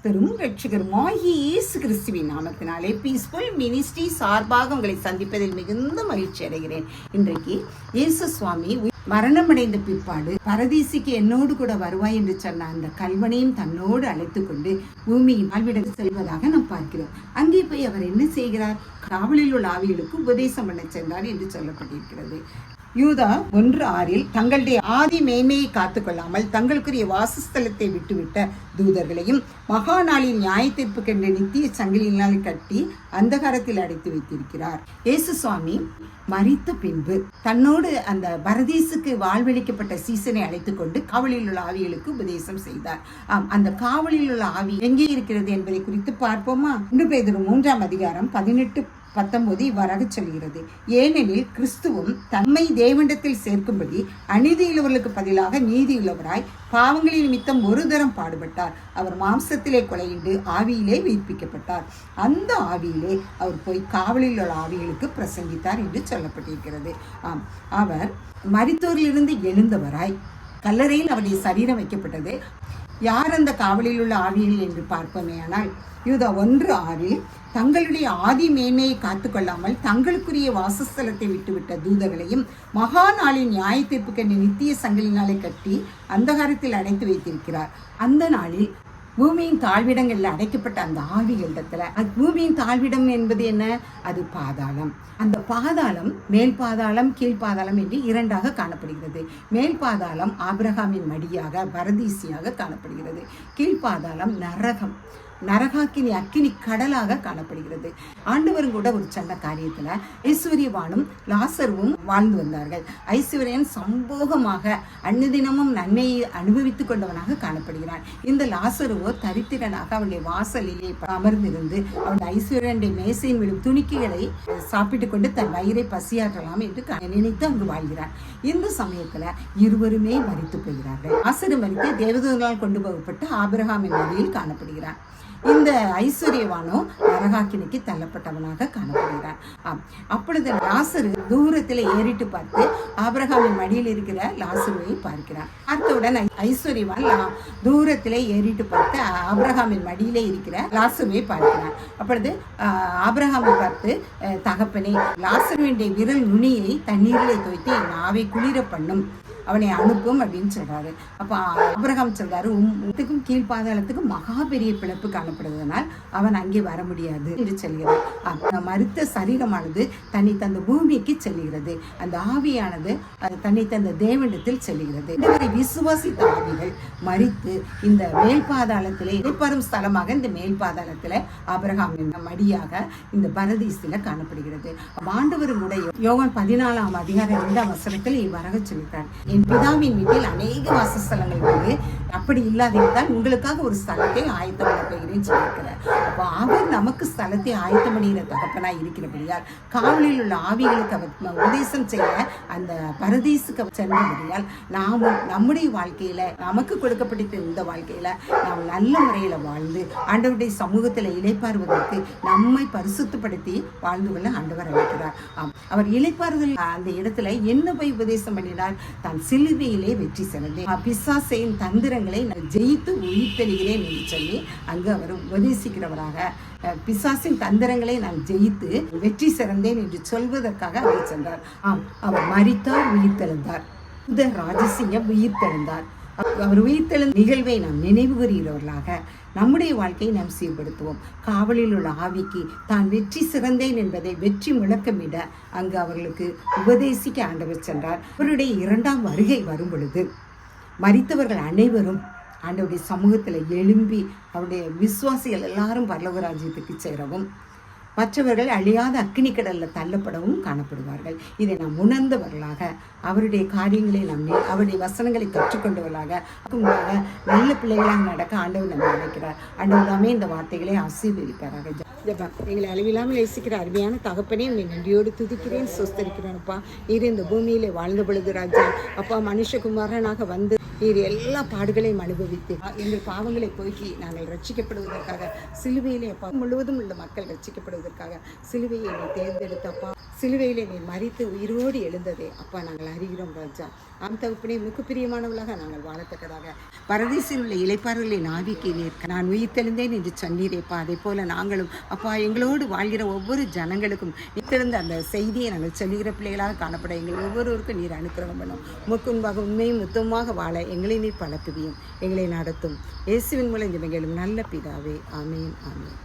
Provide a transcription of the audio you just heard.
கர்த்தரும் ரட்சகருமாகிய இயேசு கிறிஸ்துவின் நாமத்தினாலே பீஸ்ஃபுல் மினிஸ்ட்ரி சார்பாக உங்களை சந்திப்பதில் மிகுந்த மகிழ்ச்சி அடைகிறேன். இன்றைக்கு இயேசு சுவாமி மரணமடைந்த பிற்பாடு பரதீசிக்கு என்னோடு கூட வருவாய் என்று சொன்ன அந்த கல்வனையும் தன்னோடு அழைத்து கொண்டு பூமியின் வாழ்விட செல்வதாக நாம் பார்க்கிறோம். அங்கே போய் அவர் என்ன செய்கிறார்? காவலில் உள்ள ஆவிகளுக்கு உபதேசம் பண்ண சென்றார் என்று சொல்லப்பட்டிருக்கிறது. யூதா 1:6 தங்களுடைய ஆதி மேன்மையை காத்துக்கொள்ளாமல் தங்களுக்குரிய வாசஸ்தலத்தை விட்டுவிட்ட தூதர்களையும் மகா நாளின் நியாய தீர்ப்புக்கென்ற நித்திய சங்கிலியினால் கட்டி அந்தகாரத்தில் அடைத்து வைத்திருக்கிறார். இயேசு சுவாமி மரித்த பின்பு தன்னோடு அந்த பரதீசுக்கு வாழ்வளிக்கப்பட்ட சீசனை அழைத்துக் கொண்டு காவலில் உள்ள ஆவிகளுக்கு உபதேசம் செய்தார். அந்த காவலில் உள்ள ஆவி எங்கே இருக்கிறது என்பதை குறித்து பார்ப்போமா? 1 பேதுரு 3:18-19 இவ்வாறாக சொல்கிறது. ஏனெனில் கிறிஸ்துவும் தம்மை தேவனிடத்தில் சேர்க்கும்படி அநீதியுள்ளவர்களுக்கு பதிலாக நீதியுள்ளவராய் பாவங்களின் நிமித்தம் ஒரு தரம் பாடுபட்டார். அவர் மாம்சத்திலே கொலையிட்டு ஆவியிலே உயிர்ப்பிக்கப்பட்டார். அந்த ஆவியிலே அவர் போய் காவலில் உள்ள ஆவிகளுக்கு பிரசங்கித்தார் என்று சொல்லப்பட்டிருக்கிறது. அவர் மரித்தோரிலிருந்து எழுந்தவராய் கல்லறையில் அவருடைய சரீரம் வைக்கப்பட்டது. யார் அந்த காவலில் உள்ள ஆவிகள் என்று பார்ப்போமேயானால் யூதா 1:6 தங்களுடைய ஆதி மேன்மையை காத்துக்கொள்ளாமல் தங்களுக்குரிய வாசஸ்தலத்தை விட்டுவிட்ட தூதர்களையும் மகா நாளின் நியாய தீர்ப்புக்கென்று நித்திய சங்கிலினாலே கட்டி அந்தகாரத்தில் அடைத்து வைத்திருக்கிறார். அந்த நாளில் பூமியின் தாழ்விடங்களில் அடைக்கப்பட்ட அந்த ஆவிகளிடத்துல பூமியின் தாழ்விடம் என்பது என்ன? அது பாதாளம். அந்த பாதாளம் மேல் பாதாளம் கீழ் பாதாளம் என்று 2ஆக காணப்படுகிறது. மேல் பாதாளம் ஆபிரகாமின் மடியாக பரதீசியாக காணப்படுகிறது. கீழ்பாதாளம் நரகம், நரகாக்கினி அக்கினி கடலாக காணப்படுகிறது. ஆண்டவரும் கூட ஒரு சின்ன காரியத்துல ஐஸ்வர்யவானும் லாசருவும் வாழ்ந்து வந்தார்கள். ஐஸ்வர்யன் சம்போகமாக அன்னுதினமும் நன்மையை அனுபவித்துக் கொண்டவனாக காணப்படுகிறான். இந்த லாசருவோ தரித்திரனாக அவனுடைய வாசலிலே அமர்ந்திருந்து அவன் ஐஸ்வர்யனுடைய மேசையின் விடும் துணிக்கைகளை சாப்பிட்டு கொண்டு தன் வயிறை பசியாற்றலாம் என்று நினைத்து அங்கு வாழ்கிறான். இந்த சமயத்துல இருவருமே மரித்து போகிறார்கள். லாசரு மரித்து தேவதூதர்களால் கொண்டு போகப்பட்டு ஆபிரகாமின் வழியில் காணப்படுகிறான். இந்த ஐஸ்வர்யவானோ நரகாக்கினிக்கு தள்ளப்பட்டவனாக காணப்படுகிறான். அப்பொழுது லாசரு தூரத்தில் ஏறிட்டு பார்த்து ஆபிரகாமின் மடியில் இருக்கிற லாசருவை பார்க்கிறான். பார்த்தவுடன் ஐஸ்வர்யவான் தூரத்தில் ஏறிட்டு பார்த்து ஆபிரகாமின் மடியிலே இருக்கிற லாசருவை பார்க்கிறான். அப்பொழுது ஆபிரகாமை பார்த்து, தகப்பனே, லாசருவினுடைய விரல் நுனியை தண்ணீரிலே தோய்த்து என் நாவை குளிர பண்ணும், அவனை அனுப்பும் அப்படின்னு சொல்றாரு. அப்ப ஆபிரகாம் சொல்றாரு, உம்முக்கும் கீழ்பாதாளத்துக்கும் மகா பெரிய பிளப்பு காணப்படுவதனால் அவன் அங்கே வர முடியாது என்று சொல்கிறார். மரித்த சரீரமானது தன்னை தந்த பூமிக்கு செல்லுகிறது. அந்த ஆவியானது தன்னை தந்த தேவனிடத்தில் செல்லுகிறது. விசுவாசித்த ஆவிகள் மரித்து இந்த மேல் பாதாளத்திலே இடைப்பெறும் ஸ்தலமாக இந்த மேல் பாதாளத்துல ஆபிரகாம் மடியாக இந்த பரதீசில காணப்படுகிறது. ஆண்டவரும் கூட யோவான் 14:2 இவ்வாறாக சொல்கிறார், என் பிதாவின் வீட்டில் அநேக வாசஸ்தலங்கள் உண்டு, அப்படி இல்லாதிருந்தால் உங்களுக்காக ஒரு ஸ்தலத்தை ஆயத்தம் பண்ண போகிறேன்னு சொல்லியிருக்கிறார். அப்போ அவர் நமக்கு ஸ்தலத்தை ஆயத்தம் பண்ணுகிற தகப்பனாய் இருக்கிறபடியால் காவலில் உள்ள ஆவிகளுக்கு அவர் உபதேசம் செய்ய அந்த பரதீசுக்கு சென்றபடியால் நாமும் நம்முடைய வாழ்க்கையில நமக்கு கொடுக்கப்பட்ட இந்த வாழ்க்கையில நாம் நல்ல முறையில வாழ்ந்து ஆண்டவருடைய சமூகத்தில் இளைப்பாறுவதற்கு நம்மை பரிசுத்தப்படுத்தி வாழ்ந்து கொள்ள ஆண்டவர் அழைக்கிறார். அவர் இளைப்பாறுதல் அந்த இடத்துல என்ன போய் உபதேசம் பண்ணினார்? தான் சிலுவையிலே வெற்றி சிறந்தேன், பிசாசின் தந்திரங்களை நான் ஜெயித்து உயிர்த்தெழுகிறேன் என்று சொல்லி அங்கு அவர் உபதேசிக்கிறவராக, பிசாசின் தந்திரங்களை நான் ஜெயித்து வெற்றி சிறந்தேன் என்று சொல்வதற்காக அவர் சென்றார். அவர் மரித்தார், உயிர்த்தெழுந்தார். ராஜசிங்கம் உயிர்த்தெழுந்தார். அவர் உயிர்த்தெழுந்த நிகழ்வை நாம் நினைவு கூறுகிறவர்களாக நம்முடைய வாழ்க்கையை நாம் சீர்படுத்துவோம். காவலில் உள்ள ஆவிக்கு தான் வெற்றி சிறந்தேன் என்பதை வெற்றி முழக்கமிட அங்கு அவர்களுக்கு உபதேசிக்க ஆண்டவர் சென்றார். அவருடைய 2ஆம் வருகை வரும் பொழுது மரித்தவர்கள் அனைவரும் ஆண்டவருடைய சமூகத்தில் எழும்பி அவருடைய விசுவாசிகள் எல்லாரும் பரலோக ராஜ்யத்துக்கு சேரவும் மற்றவர்கள் அழியாத அக்கினி கடலில் தள்ளப்படவும் காணப்படுவார்கள். இதை நாம் உணர்ந்தவர்களாக அவருடைய காரியங்களை நாம் அவருடைய வசனங்களை கற்றுக்கொண்டவர்களாக நல்ல பிள்ளைகளாக நடக்க ஆண்டவர் நம்ம நினைக்கிறார். ஆண்டவர் தாமே இந்த வார்த்தைகளை ஆசீர்வதிப்பாராக. எங்களை அளவில்லாமல் நேசிக்கிற அருமையான தகப்பனே, உன்னை நன்றியோடு துதிக்கிறேன், சொஸ்தரிக்கிறேன்ப்பா. நீர் இந்த பூமியிலே வாழ்ந்த பொழுது ராஜா அப்பா மனுஷகுமாரனாக வந்து நீர் எல்லா பாடுகளையும் அனுபவித்து எங்கள் பாவங்களை போக்கி நாங்கள் ரட்சிக்கப்படுவதற்காக சிலுவையிலே அப்பா முழுவதும் உள்ள மக்கள் ரட்சிக்கப்படுவதற்காக சிலுவையை தேர்ந்தெடுத்தப்பா. சிலுவையிலே நீர் மரித்து உயிரோடு எழுந்ததே அப்பா நாங்கள் அறிகிறோம் ராஜா. ஆம் தகப்பனே, உமக்கு பிரியமானவர்களாக நாங்கள் வாழத்தக்கதாக பரதேசில் உள்ள இளைப்பாறுகளின் ஆவிக்கு நீர் நான் உயிர் தெளிந்தேன் என்று சொன்னீரேப்பா. அதே போல நாங்களும் அப்பா எங்களோடு வாழ்கிற ஒவ்வொரு ஜனங்களுக்கும் நித்திருந்த அந்த செய்தியை நாங்கள் சொல்லுகிற பிள்ளைகளாக காணப்பட எங்கள் ஒவ்வொருவருக்கும் நீர் அனுக்கிரகம் பண்ணும். உமக்கு முன்பாக உண்மையும் உத்தமமாக வாழ எங்களை நீர் பழக்குவியும், எங்களை நடத்தும். இயேசுவின் மூலம் ஜெபங்களும் நல்ல பிதாவே. ஆமேன், ஆமேன்.